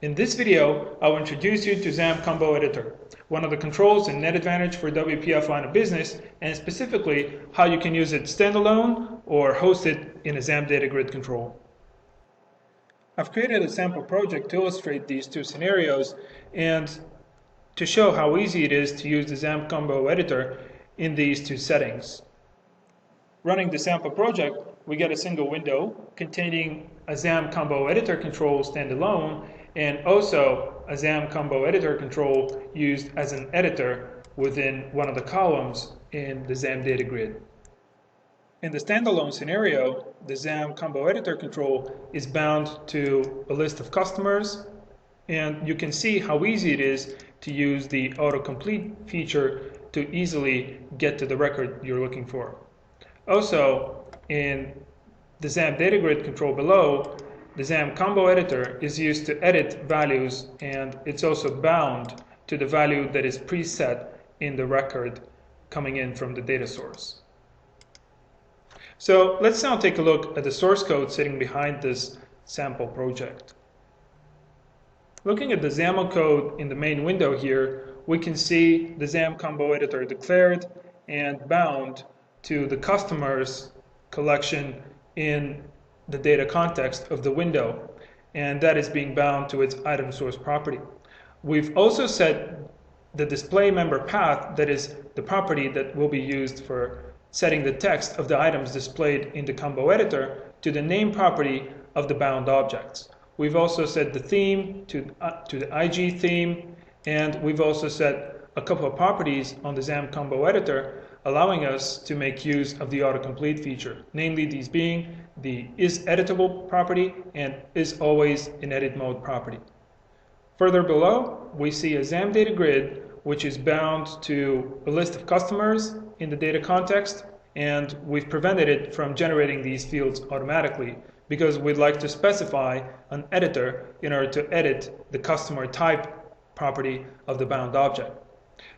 In this video, I will introduce you to XamComboEditor, one of the controls in NetAdvantage for WPF line of business, and specifically how you can use it standalone or host it in a XAM data grid control. I've created a sample project to illustrate these two scenarios and to show how easy it is to use the XamComboEditor in these two settings. Running the sample project, we get a single window containing a XamComboEditor control standalone and also a XamComboEditor control used as an editor within one of the columns in the XAM data grid. In the standalone scenario, the XamComboEditor control is bound to a list of customers, and you can see how easy it is to use the autocomplete feature to easily get to the record you're looking for. Also, in the XAM data grid control below, the XamComboEditor is used to edit values, and it's also bound to the value that is preset in the record coming in from the data source. So let's now take a look at the source code sitting behind this sample project. Looking at the XAML code in the main window here, we can see the XamComboEditor declared and bound to the customer's collection in the data context of the window, and that is being bound to its item source property. We've also set the display member path, that is the property that will be used for setting the text of the items displayed in the combo editor, to the name property of the bound objects. We've also set the theme to the IG theme, and we've also set a couple of properties on the XamComboEditor allowing us to make use of the autocomplete feature, namely these being the isEditable property and isAlways-in-edit-mode property. Further below, we see a XAM data grid which is bound to a list of customers in the data context, and we've prevented it from generating these fields automatically because we'd like to specify an editor in order to edit the customer type property of the bound object.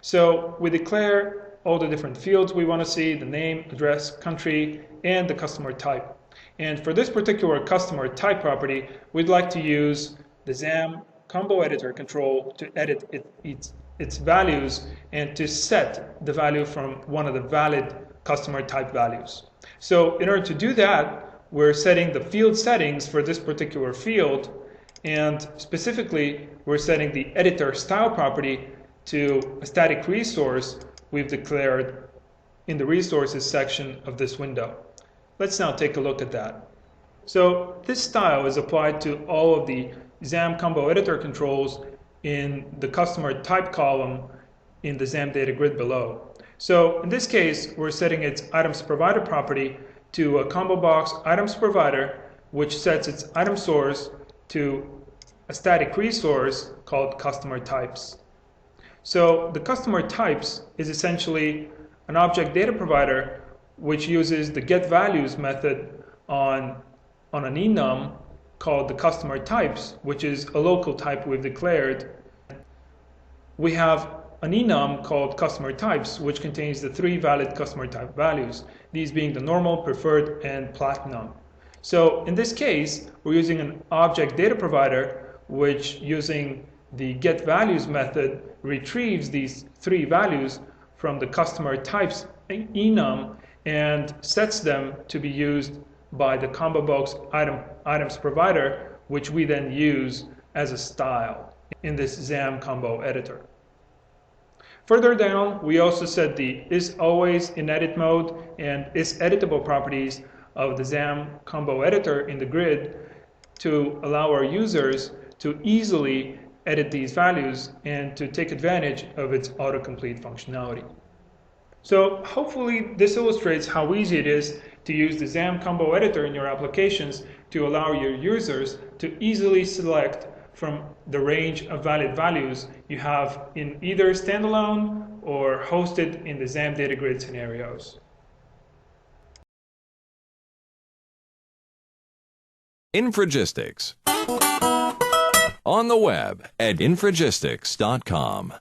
So we declare all the different fields we want to see, the name, address, country, and the customer type. And for this particular customer type property, we'd like to use the XamComboEditor control to edit its values and to set the value from one of the valid customer type values. So in order to do that, we're setting the field settings for this particular field, and specifically we're setting the editor style property to a static resource we've declared in the resources section of this window. Let's now take a look at that. So this style is applied to all of the XamComboEditor controls in the customer type column in the XAM data grid below. So in this case, we're setting its items provider property to a combo box items provider, which sets its item source to a static resource called customer types. So the customer types is essentially an object data provider which uses the getValues method on an enum called the customer types, which is a local type we've declared. We have an enum called customer types, which contains the three valid customer type values, these being the normal, preferred, and platinum. So in this case, we're using an object data provider which, using the getValues method, retrieves these three values from the customer types enum and sets them to be used by the combo box items provider, which we then use as a style in this XamComboEditor. Further down, we also set the isAlways-in-edit mode and isEditable properties of the XamComboEditor in the grid to allow our users to easily edit these values and to take advantage of its autocomplete functionality. So hopefully this illustrates how easy it is to use the XamComboEditor in your applications to allow your users to easily select from the range of valid values you have in either standalone or hosted in the XAM data grid scenarios. Infragistics. On the web at infragistics.com.